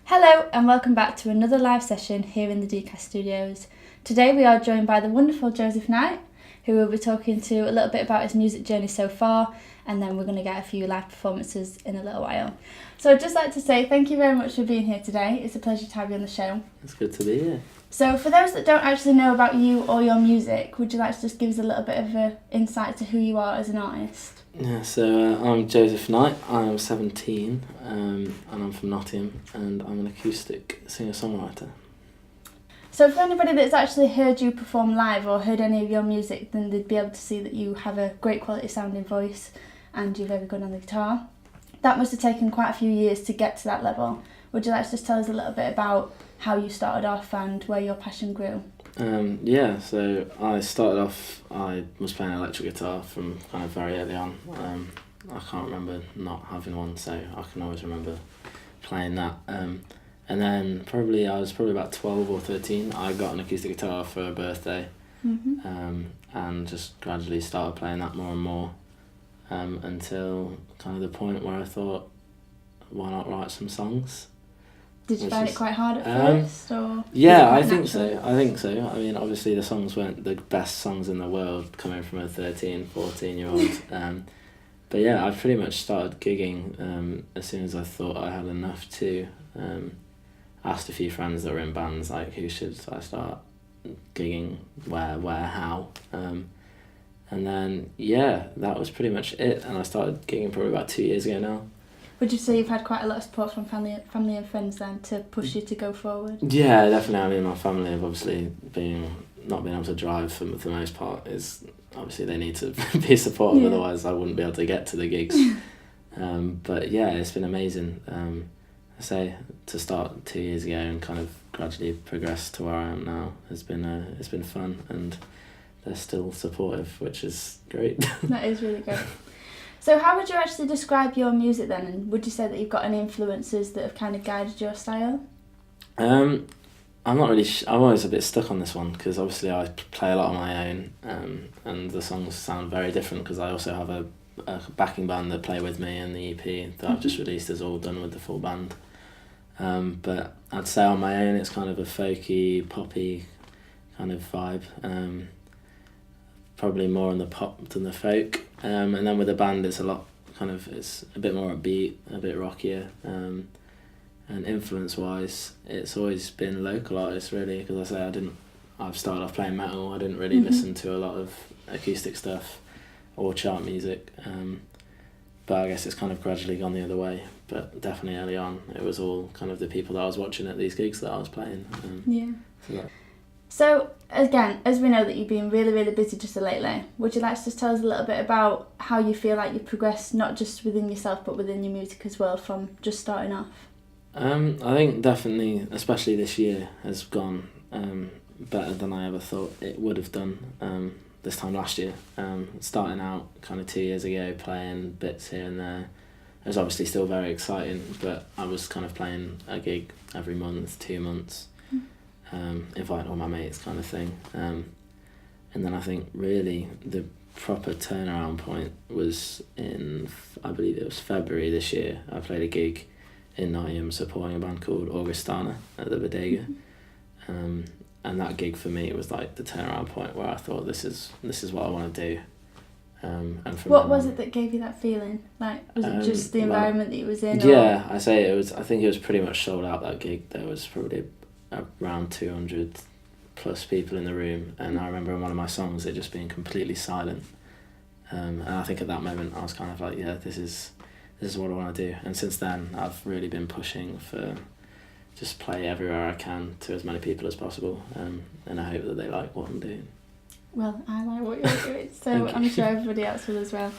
Hello and welcome back to another live session here in the DCAS studios. Today we are joined by the wonderful Joseph Knight, who will be talking to a little bit about his music journey so far, and then we're going to get a few live performances in a little while. So I'd just like to say thank you very much for being here today. It's a pleasure to have you on the show. It's good to be here. So for those that don't actually know about you or your music, would you like to just give us a little bit of an insight to who you are as an artist? Yeah, so I'm Joseph Knight, I'm 17 and I'm from Nottingham and I'm an acoustic singer-songwriter. So for anybody that's actually heard you perform live or heard any of your music, then they'd be able to see that you have a great quality sounding voice and you're very good on the guitar. That must have taken quite a few years to get to that level. Would you like to just tell us a little bit about how you started off and where your passion grew? Yeah, so I started off, I was playing electric guitar from kind of very early on. I can't remember not having one, so I can always remember playing that. And then I was probably about 12 or 13, I got an acoustic guitar for a birthday. And just gradually started playing that more and more until kind of the point where I thought, why not write some songs? Did you find it quite hard at first? Or yeah, I think so. I mean, obviously the songs weren't the best songs in the world coming from a 13, 14-year-old. But yeah, I pretty much started gigging as soon as I thought I had enough to. Asked a few friends that were in bands, like, who should I start gigging, where, how? And then, yeah, that was pretty much it. And I started gigging probably about 2 years ago now. Would you say you've had quite a lot of support from family and friends then to push you to go forward? Yeah, definitely. I mean, my family have obviously not being able to drive for the most part is obviously they need to be supportive, yeah. Otherwise I wouldn't be able to get to the gigs. But yeah, it's been amazing. I say to start 2 years ago and kind of gradually progress to where I am now has been it's been fun, and they're still supportive, which is great. That is really great. So how would you actually describe your music then, and would you say that you've got any influences that have kind of guided your style? I'm not really I'm always a bit stuck on this one because obviously I play a lot on my own, and the songs sound very different because I also have a backing band that play with me, and the EP that I've just released is all done with the full band. But I'd say on my own it's kind of a folky, poppy kind of vibe. Probably more on the pop than the folk, and then with the band it's it's a bit more upbeat, a bit rockier, and influence wise it's always been local artists really, because I've started off playing metal. I didn't really listen to a lot of acoustic stuff or chart music, but I guess it's kind of gradually gone the other way, but definitely early on it was all kind of the people that I was watching at these gigs that I was playing. So again, as we know that you've been really, really busy just lately, would you like to just tell us a little bit about how you feel like you've progressed, not just within yourself but within your music as well, from just starting off? I think definitely, especially this year, has gone better than I ever thought it would have done this time last year. Starting out kind of 2 years ago, playing bits here and there, it was obviously still very exciting, but I was kind of playing a gig every month, 2 months. Invite all my mates kind of thing, and then I think really the proper turnaround point was in, I believe it was February this year. I played a gig in Nottingham supporting a band called Augustana at the Bodega, and that gig for me was like the turnaround point where I thought this is what I want to do. And from what was it that gave you that feeling? Like, was it just the environment that you was in? Yeah, I think it was pretty much sold out, that gig. There was probably around 200 plus people in the room, and I remember in one of my songs it just being completely silent, and I think at that moment I was kind of like, yeah, this is what I want to do. And since then I've really been pushing for just play everywhere I can to as many people as possible, and I hope that they like what I'm doing. Well, I like what you're doing, so I'm sure everybody else will as well.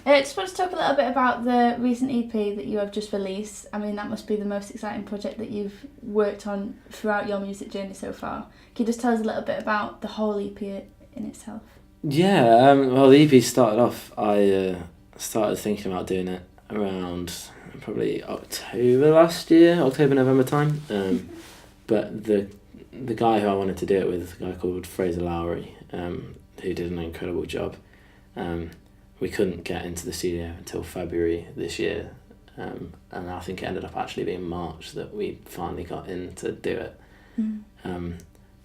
I just want to talk a little bit about the recent EP that you have just released. I mean, that must be the most exciting project that you've worked on throughout your music journey so far. Can you just tell us a little bit about the whole EP in itself? Yeah, well, the EP started off, I started thinking about doing it around probably October, November time. But the guy who I wanted to do it with, a guy called Fraser Lowry, who did an incredible job, we couldn't get into the studio until February this year, and I think it ended up actually being March that we finally got in to do it.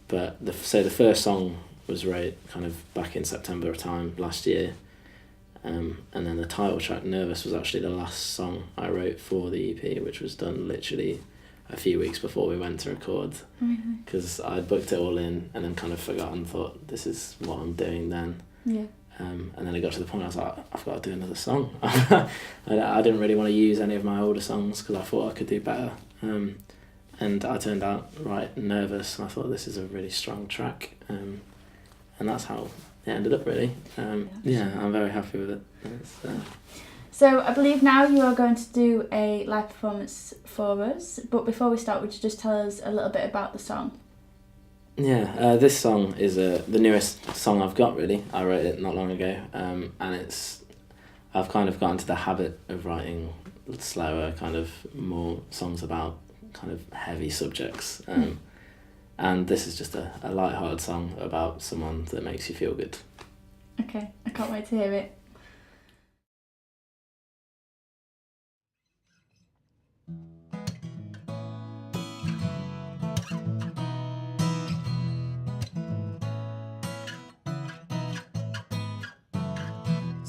But the first song was wrote kind of back in September time last year, and then the title track Nervous was actually the last song I wrote for the EP, which was done literally a few weeks before we went to record, because I booked it all in and then kind of forgot and thought, this is what I'm doing then. And then it got to the point I was like, I've got to do another song. I didn't really want to use any of my older songs because I thought I could do better. And I turned out Nervous, and I thought this is a really strong track. And that's how it ended up really. I'm very happy with it. So I believe now you are going to do a live performance for us, but before we start, would you just tell us a little bit about the song? This song is the newest song I've got really. I wrote it not long ago, and I've kind of got into the habit of writing slower, kind of more songs about kind of heavy subjects, and this is just a light-hearted song about someone that makes you feel good. Okay, I can't wait to hear it.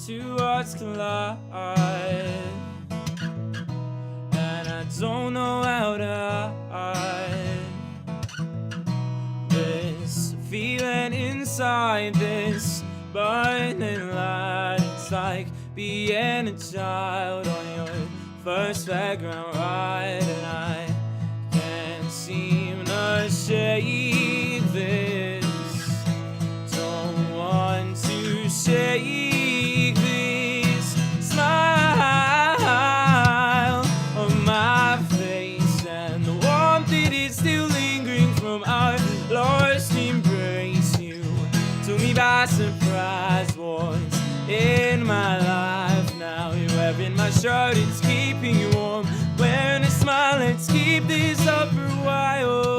Two hearts collide, and I don't know how to hide this feeling inside this burning light. It's like being a child on your first playground ride, and I can't seem to shake this. Don't want to shake smile on my face, and the warmth that is still lingering from our lost embrace. You took me by surprise once in my life. Now you're wearing my shirt, it's keeping you warm. Wearing a smile, let's keep this up for a while.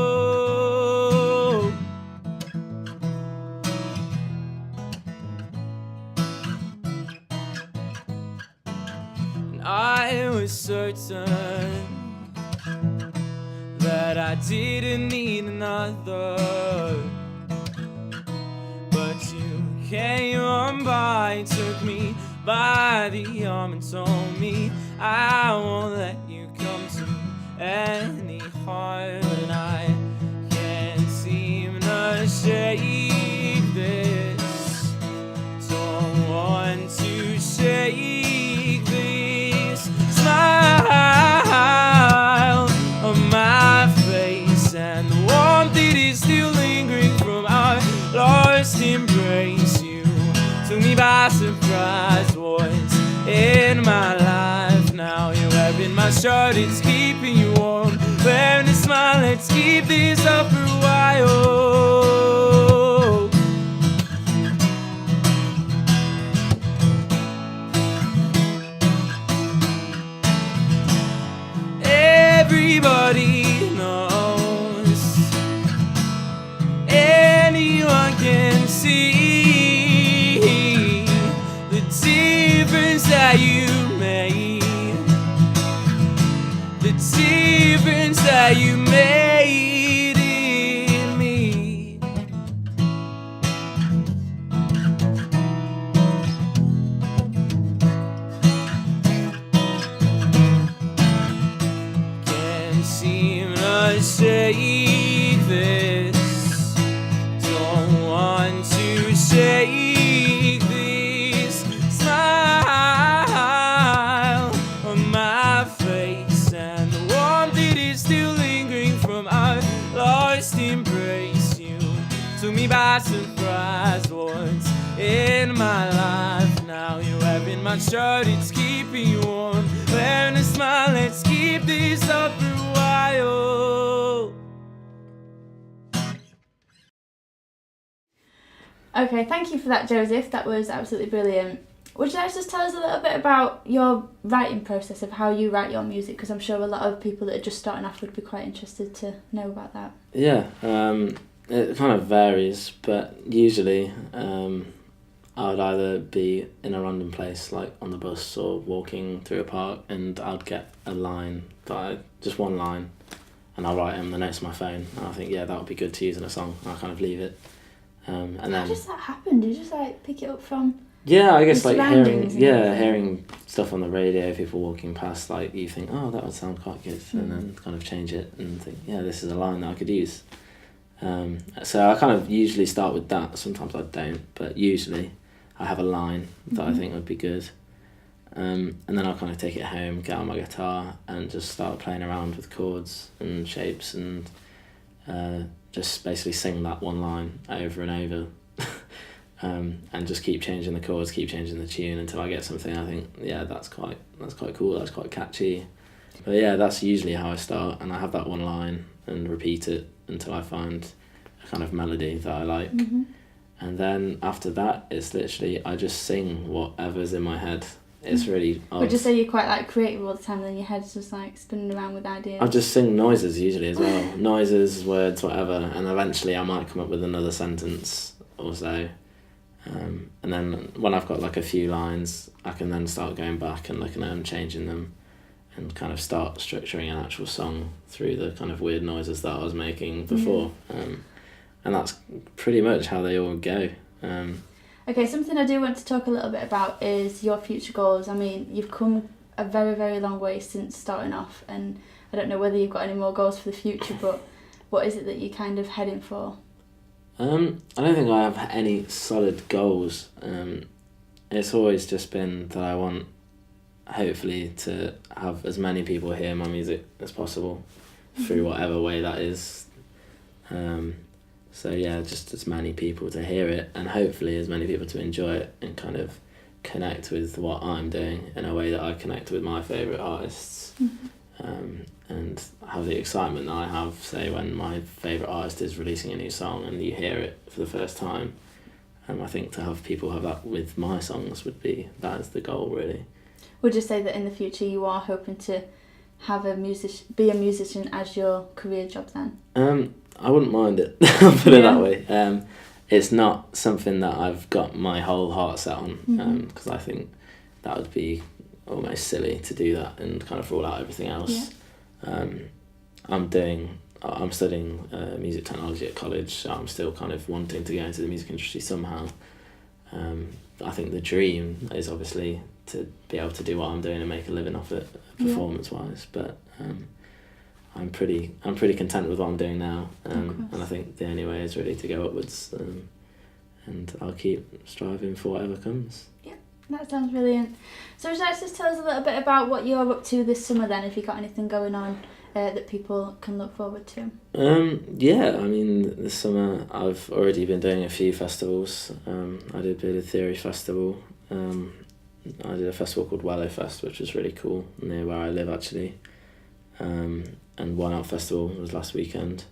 I was certain that I didn't need another, but you came on by, took me by the arm and told me I won't let you come to any harm, and I can't seem to shake this. Don't want to shake this smile on my face, and the warmth that is still lingering from our lost embrace. You took me by surprise once in my life. Now you're wearing my shirt, it's keeping you warm. Wearing a smile, let's keep this up for a while. Everybody knows, anyone can see the difference that you made, the difference that you made in me. Can't seem to shake this. Don't want to shake this smile on my face, and the warmth that is still lingering from our lost embrace. You took me by surprise once in my life. Now you're wearing my shirt, it's keeping you warm. Wearing a smile, let's keep this up for a while. Okay, thank you for that, Joseph. That was absolutely brilliant. Would you like to just tell us a little bit about your writing process, of how you write your music? Because I'm sure a lot of people that are just starting off would be quite interested to know about that. Yeah, it kind of varies, but usually I would either be in a random place, like on the bus or walking through a park, and I'd get a line, just one line, and I'll write them the notes on my phone, and I think, yeah, that would be good to use in a song, and I kind of leave it. And How then, does that happen? Do you just like pick it up from... yeah, I guess the like surroundings and everything? hearing stuff on the radio, people walking past, like you think, oh, that would sound quite good, and then kind of change it and think, yeah, this is a line that I could use. So I kind of usually start with that. Sometimes I don't, but usually I have a line that I think would be good. And then I'll kind of take it home, get on my guitar, and just start playing around with chords and shapes, and just basically sing that one line over and over. And just keep changing the chords, keep changing the tune until I get something I think, yeah, that's quite cool, that's quite catchy. But yeah, that's usually how I start, and I have that one line and repeat it until I find a kind of melody that I like. And then after that, it's literally, I just sing whatever's in my head. It's really odd. Would you say you're quite like creative all the time, and your head's just like spinning around with ideas? I just sing noises usually as well. Noises, words, whatever, and eventually I might come up with another sentence or so. And then when I've got like a few lines, I can then start going back and looking at them, changing them, and kind of start structuring an actual song through the kind of weird noises that I was making before. And that's pretty much how they all go. Okay, something I do want to talk a little bit about is your future goals. I mean, you've come a very, very long way since starting off, and I don't know whether you've got any more goals for the future, but what is it that you're kind of heading for? I don't think I have any solid goals. It's always just been that I want, hopefully, to have as many people hear my music as possible through whatever way that is. So yeah, just as many people to hear it, and hopefully as many people to enjoy it and kind of connect with what I'm doing in a way that I connect with my favourite artists. And have the excitement that I have, say, when my favourite artist is releasing a new song and you hear it for the first time. I think to have people have that with my songs that is the goal, really. Would you say that in the future you are hoping to have be a musician as your career job then? I wouldn't mind it, I'll put it that way. It's not something that I've got my whole heart set on, because I think that would be almost silly to do that and kind of rule out everything else. I'm studying music technology at college, so I'm still kind of wanting to go into the music industry somehow. I think the dream is obviously to be able to do what I'm doing and make a living off it, performance-wise, but I'm pretty content with what I'm doing now, and I think the only way is really to go upwards, and I'll keep striving for whatever comes. That sounds brilliant. So would you like to just tell us a little bit about what you're up to this summer then, if you've got anything going on that people can look forward to? Yeah, I mean, this summer I've already been doing a few festivals. I did Bearded Theory Festival. I did a festival called Wellow Fest, which was really cool, near where I live actually. And One Out Festival was last weekend.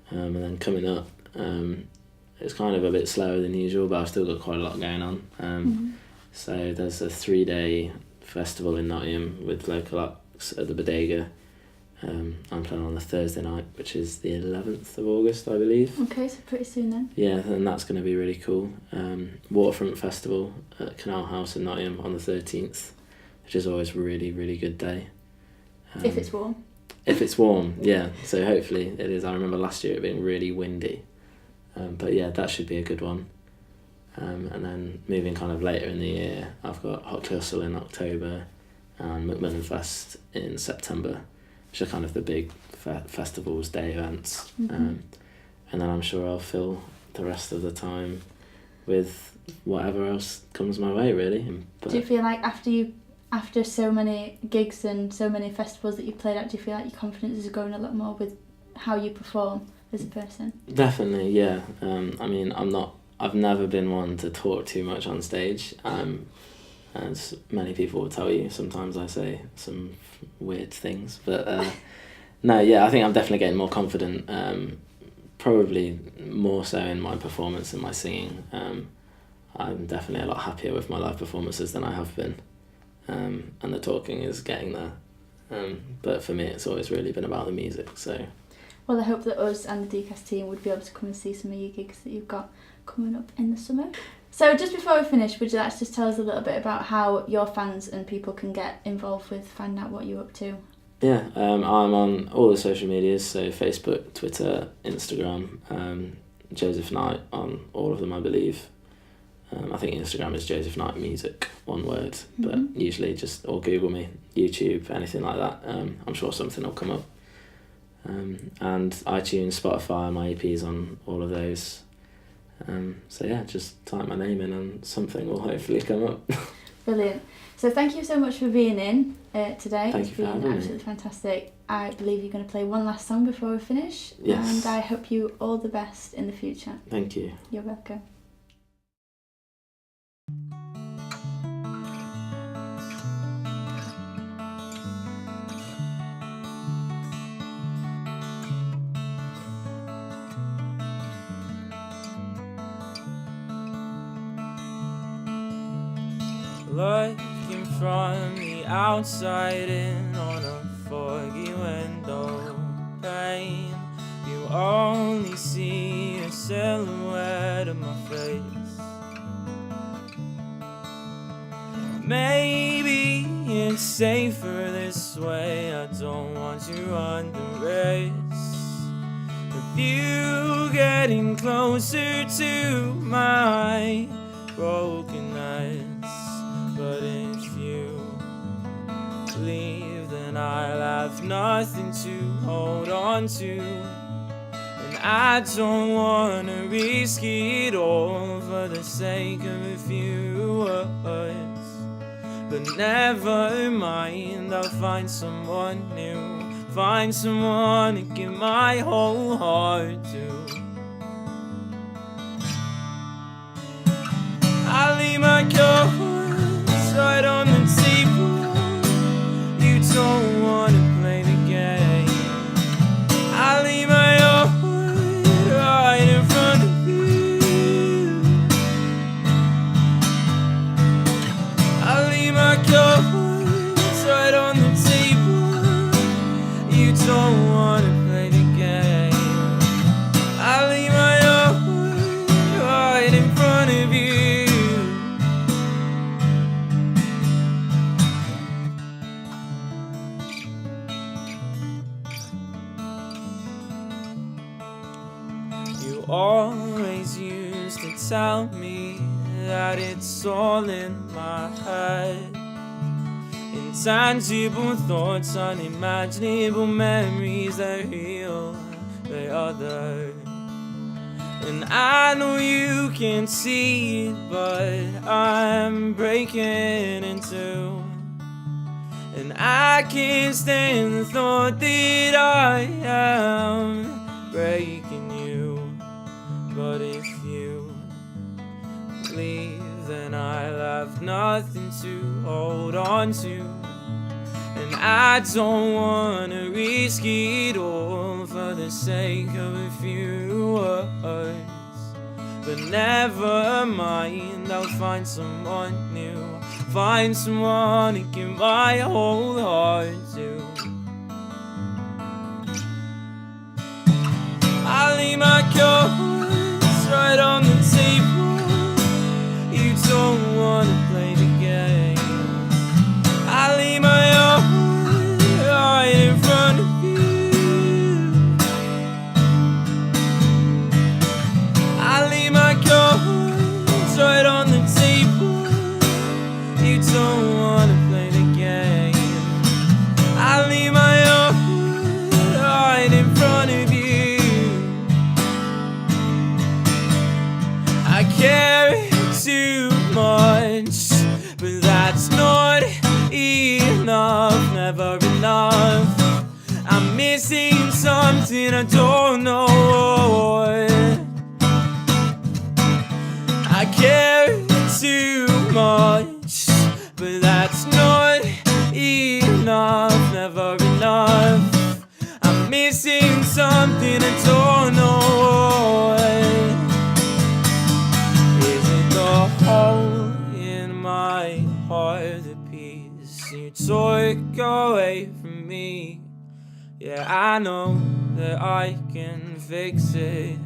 And then coming up, it's kind of a bit slower than usual, but I've still got quite a lot going on. So there's a 3-day festival in Nottingham with local acts at the Bodega. I'm playing on the Thursday night, which is the 11th of August, I believe. Okay, so pretty soon then. Yeah, and that's going to be really cool. Waterfront Festival at Canal House in Nottingham on the 13th, which is always a really, really good day. If it's warm. If it's warm, yeah. So hopefully it is. I remember last year it being really windy. But yeah, that should be a good one. And then moving kind of later in the year, I've got Hot Hustle in October and Macmillan Fest in September, which are kind of the big festivals, day events. And then I'm sure I'll fill the rest of the time with whatever else comes my way, really. Do you feel like after so many gigs and so many festivals that you've played at, do you feel like your confidence is growing a lot more with how you perform as a person? Definitely, yeah. I mean, I've never been one to talk too much on stage. As many people will tell you, sometimes I say some weird things, but no, yeah, I think I'm definitely getting more confident, probably more so in my performance and my singing. I'm definitely a lot happier with my live performances than I have been, and the talking is getting there, but for me it's always really been about the music. So well, I hope that us and the DCAS team would be able to come and see some of your gigs that you've got coming up in the summer. So just before we finish, would you like to just tell us a little bit about how your fans and people can get involved with finding out what you're up to? Yeah, I'm on all the social medias, so Facebook, Twitter, Instagram, Joseph Knight on all of them, I believe. I think Instagram is Joseph Knight Music, one word, but usually just, or Google me, YouTube, anything like that. I'm sure something will come up. And iTunes, Spotify, my EP's on all of those. So yeah, just type my name in and something will hopefully come up. Brilliant. So thank you so much for being in today. Thank you for having me. It's been absolutely fantastic. I believe you're going to play one last song before we finish. Yes. And I hope you all the best in the future. Thank you. You're welcome. Looking from the outside in on a foggy window pane, you only see a silhouette of my face. Maybe it's safer this way, I don't want to run the race. With you getting closer to my brokenness. But if you leave, then I'll have nothing to hold on to. And I don't wanna risk it all for the sake of a few words. But never mind, I'll find someone new, find someone to give my whole heart to. I'll leave my cards right on the table. You don't wanna play the game. I'll leave my heart right in front of you. I'll leave my cards right on the table. You don't wanna play the game. I'll leave my heart right in front of you. You always used to tell me that it's all in my head. Intangible thoughts, unimaginable memories that heal the other. And I know you can't see it, but I'm breaking in two. And I can't stand the thought that I am breaking you. But if you leave, then I'll have nothing to hold on to. And I don't wanna risk it all for the sake of a few words. But never mind, I'll find someone new, find someone to give my whole heart to. I'll leave my cards right on the table. You don't wanna play the game. I'll leave my heart right in front of you. I'll leave my cards right on the table. You don't wanna play the game. I'll leave my heart right in front of you. I care too much, but that's not enough, never enough. I'm missing something, I don't know what. I care too much, but that's not enough, never enough. I'm missing something, I don't know what. Is it the hole in my heart, the piece you took away from me? Yeah, I know that I can fix it,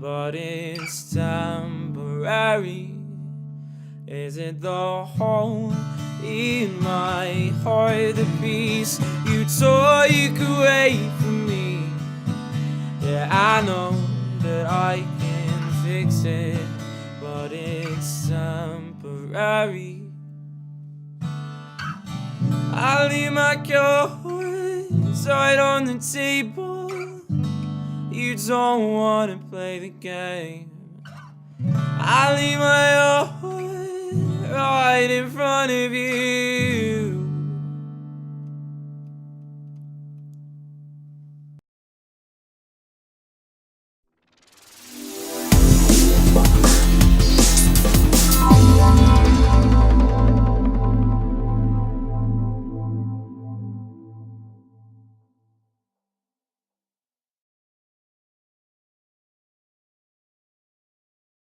but it's temporary. Is it the hole in my heart, the piece you took away from me? Yeah, I know that I can fix it, but it's temporary. I leave my cards right on the table. You don't wanna play the game. I leave my heart right in front of you.